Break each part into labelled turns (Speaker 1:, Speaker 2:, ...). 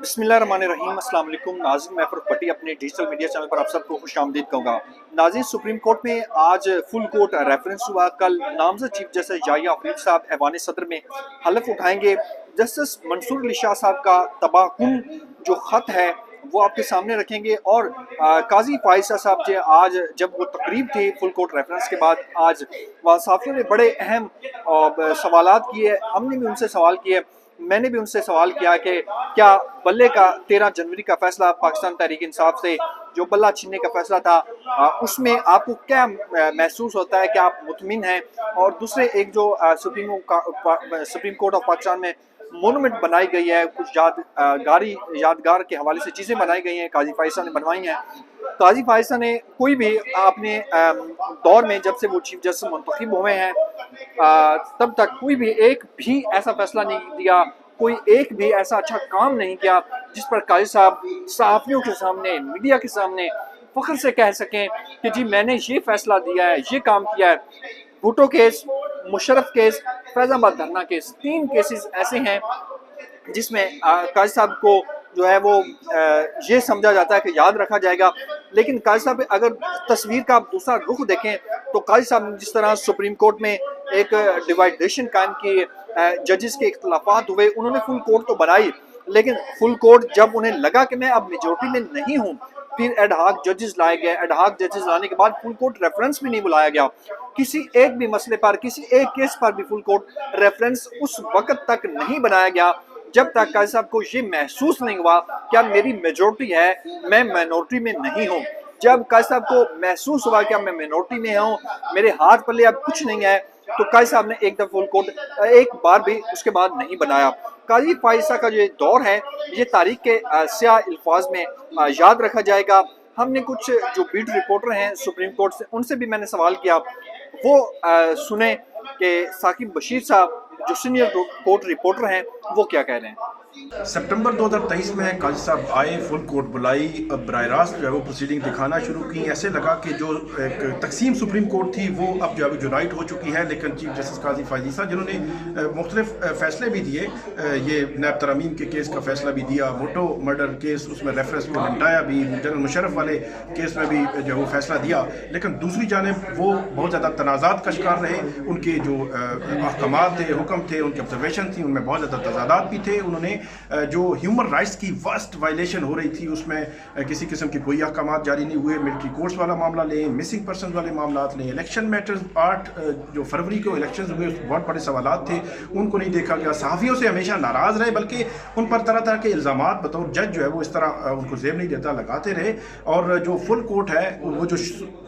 Speaker 1: बिस्मिल्लाहिर्रहमानिर्रहीम। अस्सलाम वालेकुम नाज़रीन, मैं फ़रूख़ भट्टी अपने डिजिटल मीडिया चैनल पर आप सबको खुश आमदीद कहूँगा। नाज़रीन, सुप्रीम कोर्ट में आज फुल कोर्ट रेफरेंस हुआ। कल नामज़द चीफ जस्टिस जाहिया अफरीद साहब ऐवान सदर में हलफ उठाएंगे। जस्टिस मंसूर अली शाह साहब का तबाहकुन जो ख़त है वो आपके सामने रखेंगे। और काजी फाइसा साहब जो आज जब वो तकरीब थी फुल कोर्ट रेफरेंस के बाद, आज वहाँ साफियों ने बड़े अहम सवालात किए। हमने भी उनसे सवाल किए, मैंने भी उनसे सवाल किया कि क्या बल्ले का 13 जनवरी का फैसला पाकिस्तान तहरीक इंसाफ से जो बल्ला छीनने का फैसला था, उसमें आपको क्या महसूस होता है, क्या आप मुतमिन हैं? और दूसरे एक जो सुप्रीम कोर्ट ऑफ पाकिस्तान में मोनूमेंट बनाई गई है, कुछ यादगार के हवाले से चीज़ें बनाई गई हैं, काजी फाइसा ने बनवाई हैं। काजी फाइसा ने कोई भी अपने दौर में, जब से वो चीफ जस्टिस मुंतखब हुए हैं, तब तक कोई भी एक भी ऐसा फैसला नहीं दिया, कोई एक भी ऐसा अच्छा काम नहीं किया जिस पर काजी साहब सहाफ़ियों के सामने, मीडिया के सामने फ़ख्र से कह सकें कि जी मैंने ये फैसला दिया है, ये काम किया है। भुट्टो केस, मुशर्रफ केस, फैज़ाबाद धरना केस, 3 केसेस ऐसे हैं जिसमें काजी साहब को जो है वो ये समझा जाता है कि याद रखा जाएगा। लेकिन काजी साहब, अगर तस्वीर का आप दूसरा रुख देखें तो काजी साहब ने जिस तरह सुप्रीम कोर्ट में एक डिवाइडेशन कायम की, जजेस के इख्तलाफात हुए, उन्होंने फुल कोर्ट तो बनाई, लेकिन फुल कोर्ट जब उन्हें लगा कि मैं अब मेजोरिटी में नहीं हूँ, फिर एडहाक जजेस लाए गए। एडहाक जजेस लाने के बाद फुल कोर्ट रेफरेंस भी नहीं बुलाया गया। किसी एक भी मसले पर, किसी एक केस पर भी फुल कोर्ट रेफरेंस उस वक्त तक नहीं बनाया गया जब तक काजी साहब को ये महसूस नहीं हुआ कि अब मेरी मेजोरिटी है, मैं माइनॉरिटी में नहीं हूँ। जब काजी साहब को महसूस हुआ कि अब मैं माइनॉरिटी में हूँ, मेरे हाथ पल्ले अब कुछ नहीं है, तो काजी साहब ने एक दफ़ा फुल कोर्ट एक बार भी उसके बाद नहीं बनाया। काजी फाइसा का ये दौर है, ये तारीख के स्याह अल्फाज में याद रखा जाएगा। हमने कुछ जो बीट रिपोर्टर हैं सुप्रीम कोर्ट से, उनसे भी मैंने सवाल किया, वो सुने कि साकिब बशीर साहब जो सीनियर कोर्ट रिपोर्टर हैं वो क्या कह रहे हैं।
Speaker 2: सितंबर 2023 में काजी साहब आए, फुल कोर्ट बुलाई, अब बराह रास्त जो है वो प्रोसीडिंग दिखाना शुरू की। ऐसे लगा कि जो एक तकसीम सुप्रीम कोर्ट थी वो अब जो है वो यूनाइट हो चुकी है। लेकिन चीफ जस्टिस काजी फाइसा जिन्होंने मुख्तलिफ फ़ैसले भी दिए, ये नैब तरमीम के केस का फ़ैसला भी दिया, भुट्टो मर्डर केस उसमें रेफरेंस को निपटाया भी, जनरल मुशर्रफ वाले केस में भी जो वो फ़ैसला दिया। लेकिन दूसरी जानिब वो बहुत ज़्यादा तनाज़ात का शिकार रहे। उनके जो अहकामात थे, हुक्म थे, उनकी ऑब्जर्वेशन थी, उनमें बहुत ज़्यादा तजादात भी थे। उन्होंने जो ह्यूमन राइट्स की वर्स्ट वायलेशन हो रही थी, उसमें किसी किस्म के कोई अहकामात जारी नहीं हुए। मिलिट्री कोर्ट्स वाला मामला लें, मिसिंग पर्सन वाले मामला लें, इलेक्शन मैटर्स 8 जो फरवरी को इलेक्शन हुए, बहुत बड़े सवालात थे, उनको नहीं देखा गया। सहाफ़ियों से हमेशा नाराज़ रहे, बल्कि उन पर तरह तरह के इल्ज़ामात बतौर जज जो है वो इस तरह उनको जेब नहीं देता लगाते रहे। और जो फुल कोर्ट है वो जो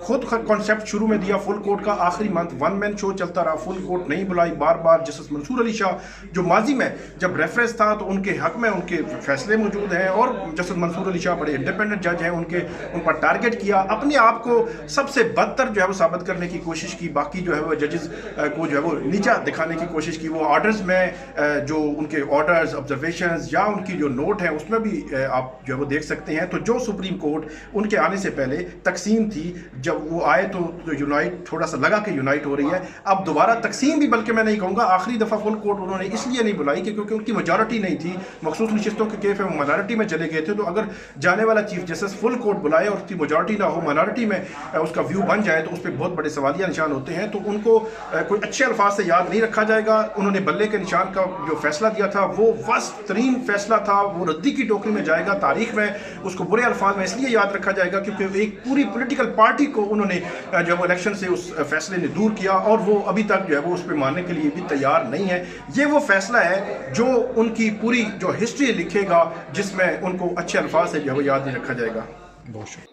Speaker 2: खुद कॉन्सेप्ट शुरू में दिया फुल कोर्ट का, आखिरी मंथ वन मैन शो चलता रहा, फुल कोर्ट नहीं बुलाई। बार बार जस्टिस मंसूर अली शाह जो माजी में जब रेफरेंस था तो उनके हक में उनके फैसले मौजूद हैं, और जस्टिस मंसूर अली शाह बड़े इंडिपेंडेंट जज हैं, उन पर टारगेट किया, अपने आप को सबसे बदतर जो है वो साबित करने की कोशिश की। बाकी जो है वो जजेस को जो है वो नीचा दिखाने की कोशिश की। वो ऑर्डर्स में जो उनके ऑर्डर्स, ऑब्जर्वेशंस या उनकी जो नोट है उसमें भी आप जो है वो देख सकते हैं। तो जो सुप्रीम कोर्ट उनके आने से पहले तकसीम थी, जब वो आए तो यूनाइट थोड़ा सा लगा कि यूनाइट हो रही है। अब दोबारा तकसीम भी, बल्कि मैं नहीं कहूँगा, आखिरी दफ़ा फुल कोर्ट उन्होंने इसलिए नहीं बुलाई कि क्योंकि उनकी मेजॉरिटी नहीं थी। मखसूस नशिस्तों के केस में माइनॉरिटी में चले गए थे। तो अगर जाने वाला चीफ जस्टिस फुल कोर्ट बुलाए और उसकी मेजॉरिटी ना हो, माइनॉरिटी में उसका व्यू बन जाए, तो उस पर बहुत बड़े सवालिया निशान होते हैं। तो उनको कोई अच्छे अल्फाज से याद नहीं रखा जाएगा। उन्होंने बल्ले के निशान का जो फैसला दिया था वो वर्स्ट तरीन फैसला था, वो रद्दी की टोकरी में जाएगा। तारीख में उसको बुरे अल्फाज में इसलिए याद रखा जाएगा क्योंकि एक पूरी पोलिटिकल पार्टी को उन्होंने जब वो इलेक्शन से उस फैसले ने दूर किया, और वो अभी तक जो है वो उस पर मानने के लिए भी तैयार नहीं है। ये वो फैसला है जो उनकी पूरी जो हिस्ट्री लिखेगा, जिसमें उनको अच्छे अल्फाज से जो है वो याद नहीं रखा जाएगा। बहुत शुक्रिया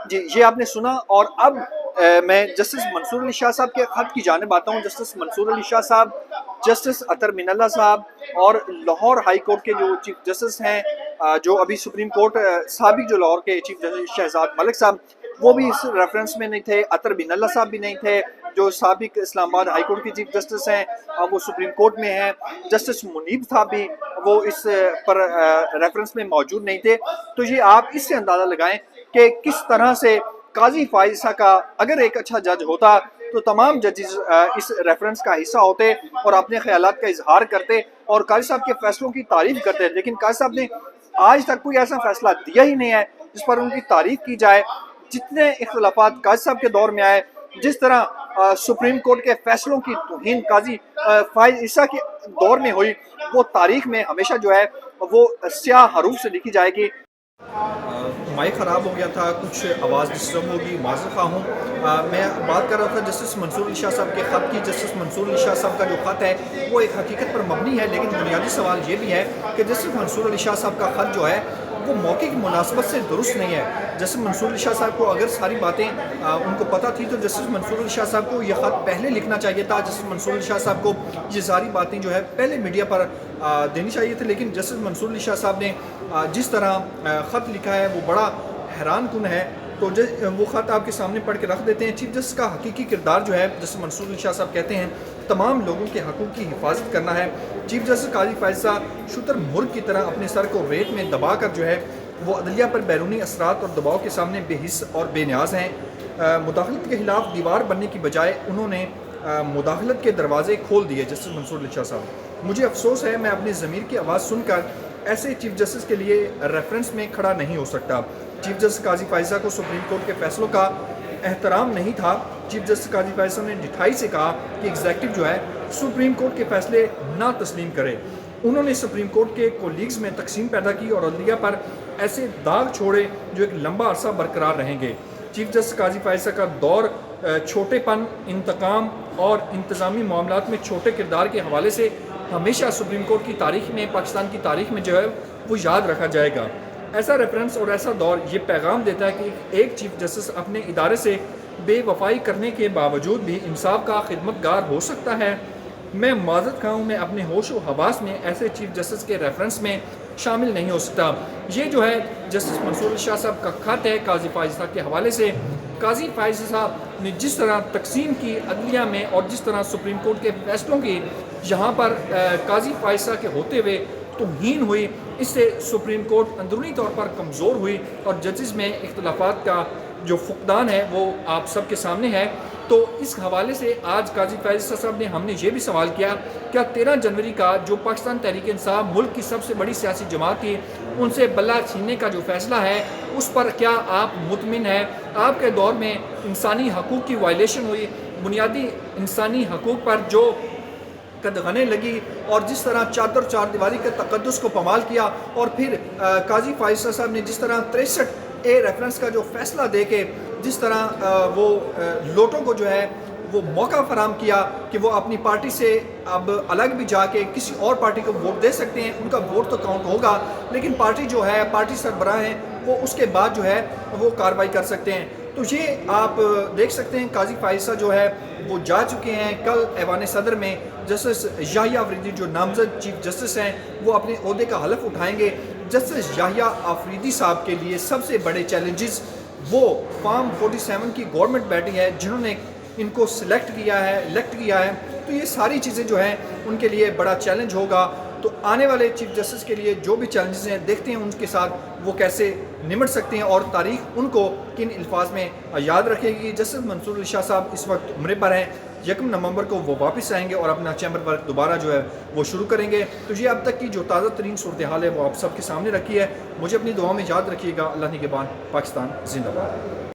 Speaker 1: जी, ये आपने सुना। और अब मैं जस्टिस मंसूर अली शाह साहब के खत की जानिब आता हूँ। जस्टिस मंसूर अली शाह साहब, जस्टिस अतर मिनल्ला साहब और लाहौर हाई कोर्ट के जो चीफ जस्टिस हैं, जो अभी सुप्रीम कोर्ट साबिक जो लाहौर के चीफ जस्टिस शहजाद मलिक साहब, वो भी इस रेफरेंस में नहीं थे। अतर मिनल्ला साहब भी नहीं थे, जो साबिक इस्लामाबाद हाई कोर्ट के चीफ जस्टिस हैं, वो सुप्रीम कोर्ट में हैं। जस्टिस मुनीब साहब भी वो इस पर रेफरेंस में मौजूद नहीं थे। तो ये आप इससे अंदाज़ा लगाएं कि किस तरह से काजी फाइसा का, अगर एक अच्छा जज होता تو تمام ججز اس ریفرنس کا حصہ ہوتے اور اپنے خیالات کا اظہار کرتے اور قاضی صاحب کے فیصلوں کی تعریف کرتے، لیکن قاضی صاحب نے آج تک کوئی ایسا فیصلہ دیا ہی نہیں ہے جس پر ان کی تعریف کی جائے۔ جتنے اختلافات قاضی صاحب کے دور میں آئے، جس طرح سپریم کورٹ کے فیصلوں کی توہین قاضی فائز عیسیٰ کے دور میں ہوئی، وہ تاریخ میں ہمیشہ جو ہے وہ سیاہ حروف سے لکھی جائے گی۔ مائک خراب ہو گیا تھا، کچھ آواز ڈسٹرب ہوگی، معذرت خواہ ہوں۔ میں بات کر رہا تھا جسٹس منصور علی شاہ صاحب کے خط کی۔ جسٹس منصور علی شاہ صاحب کا جو خط ہے وہ ایک حقیقت پر مبنی ہے، لیکن بنیادی سوال یہ بھی ہے کہ جسٹس منصور علی شاہ صاحب کا خط جو ہے وہ موقع کی مناسبت سے درست نہیں ہے۔ جسٹس منصور علی شاہ صاحب کو اگر ساری باتیں ان کو پتہ تھی تو جسٹس منصور علی شاہ صاحب کو یہ خط پہلے لکھنا چاہیے تھا۔ جسٹس منصور علی شاہ صاحب کو یہ ساری باتیں جو ہے پہلے میڈیا پر دینی چاہیے تھی، لیکن جسٹس منصور علی شاہ صاحب نے جس طرح خط لکھا ہے وہ بڑا حیران کن ہے۔ تو وہ خط آپ کے سامنے پڑھ کے رکھ دیتے ہیں۔ چیف جسٹس کا حقیقی کردار جو ہے، جسٹس منصور علی شاہ صاحب کہتے ہیں، تمام لوگوں کے حقوق کی حفاظت کرنا ہے۔ چیف جسٹس قاضی فائز صاحب شتر مرغ کی طرح اپنے سر کو ریت میں دبا کر جو ہے وہ عدلیہ پر بیرونی اثرات اور دباؤ کے سامنے بے حس اور بے نیاز ہیں۔ مداخلت کے خلاف دیوار بننے کی بجائے انہوں نے مداخلت کے دروازے کھول دیے۔ جسٹس منصور علی شاہ صاحب، مجھے افسوس ہے میں اپنی ضمیر کی آواز سن کر ایسے چیف جسٹس کے لیے ریفرنس میں کھڑا نہیں ہو سکتا۔ چیف جسٹس قاضی فائز صاحب کو سپریم کورٹ کے فیصلوں کا احترام نہیں تھا۔ چیف جسٹس قاضی فائز صاحب نے ڈٹھائی سے کہا کہ ایگزیکٹو جو ہے سپریم کورٹ کے فیصلے نہ تسلیم کرے۔ انہوں نے سپریم کورٹ کے کولیگز میں تقسیم پیدا کی اور عدلیہ پر ایسے داغ چھوڑے جو ایک لمبا عرصہ برقرار رہیں گے۔ چیف جسٹس قاضی فائز صاحب کا دور چھوٹے پن، انتقام اور انتظامی معاملات میں چھوٹے کردار کے حوالے سے ہمیشہ سپریم کورٹ کی تاریخ میں، پاکستان کی تاریخ میں جو ہے وہ یاد رکھا جائے گا۔ ایسا ریفرنس اور ایسا دور یہ پیغام دیتا ہے کہ ایک چیف جسٹس اپنے ادارے سے بے وفائی کرنے کے باوجود بھی انصاف کا خدمتگار ہو سکتا ہے۔ میں معذرت خواہ ہوں، میں اپنے ہوش و حواس میں ایسے چیف جسٹس کے ریفرنس میں شامل نہیں ہو سکتا۔ یہ جو ہے جسٹس منصور علی شاہ صاحب کا خط ہے قاضی فائز صاحب کے حوالے سے۔ قاضی فائز صاحب نے جس طرح تقسیم کی عدلیہ میں اور جس طرح سپریم کورٹ کے فیصلوں کی یہاں پر قاضی فائز صاحب کے ہوتے ہوئے توہین ہوئی، اس سے سپریم کورٹ اندرونی طور پر کمزور ہوئی اور ججز میں اختلافات کا جو فقدان ہے وہ آپ سب کے سامنے ہے۔ تو اس حوالے سے آج قاضی فائز صاحب نے ہم نے یہ بھی سوال کیا، کیا 13 جنوری کا جو پاکستان تحریک انصاف ملک کی سب سے بڑی سیاسی جماعت تھی ان سے بلہ چھیننے کا جو فیصلہ ہے اس پر کیا آپ مطمئن ہیں؟ آپ کے دور میں انسانی حقوق کی وائلیشن ہوئی، بنیادی انسانی حقوق پر جو قدغنیں لگی اور جس طرح چادر چار دیواری کے تقدس کو پامال کیا، اور پھر قاضی فائز صاحب نے جس طرح 63A ریفرنس کا جو فیصلہ دے کے جس طرح وہ لوٹوں کو جو ہے وہ موقع فراہم کیا کہ وہ اپنی پارٹی سے اب الگ بھی جا کے کسی اور پارٹی کو ووٹ دے سکتے ہیں، ان کا ووٹ تو کاؤنٹ ہوگا لیکن پارٹی جو ہے، پارٹی سربراہ ہیں وہ اس کے بعد جو ہے وہ کارروائی کر سکتے ہیں۔ تو یہ آپ دیکھ سکتے ہیں قاضی فائز صاحب جو ہے وہ جا چکے ہیں۔ کل ایوان صدر میں جسٹس یحییٰ آفریدی جو نامزد چیف جسٹس ہیں وہ اپنے عہدے کا حلف اٹھائیں گے۔ جسٹس یحییٰ آفریدی صاحب کے لیے سب سے بڑے چیلنجز وہ فارم 47 کی گورنمنٹ بیٹی ہے جنہوں نے ان کو سلیکٹ کیا ہے، الیکٹ کیا ہے، تو یہ ساری چیزیں جو ہیں ان کے لیے بڑا چیلنج ہوگا۔ تو آنے والے چیف جسٹس کے لیے جو بھی چیلنجز ہیں دیکھتے ہیں ان کے ساتھ وہ کیسے نمٹ سکتے ہیں اور تاریخ ان کو کن الفاظ میں یاد رکھے گی۔ جسٹس منصور علی شاہ صاحب اس وقت عمرے پر ہیں، 1 نومبر کو وہ واپس آئیں گے اور اپنا چیمبر ورک دوبارہ جو ہے وہ شروع کریں گے۔ تو یہ اب تک کی جو تازہ ترین صورتحال ہے وہ آپ سب کے سامنے رکھی ہے۔ مجھے اپنی دعا میں یاد رکھیے گا۔ اللہ نگہبان، پاکستان زندہ باد۔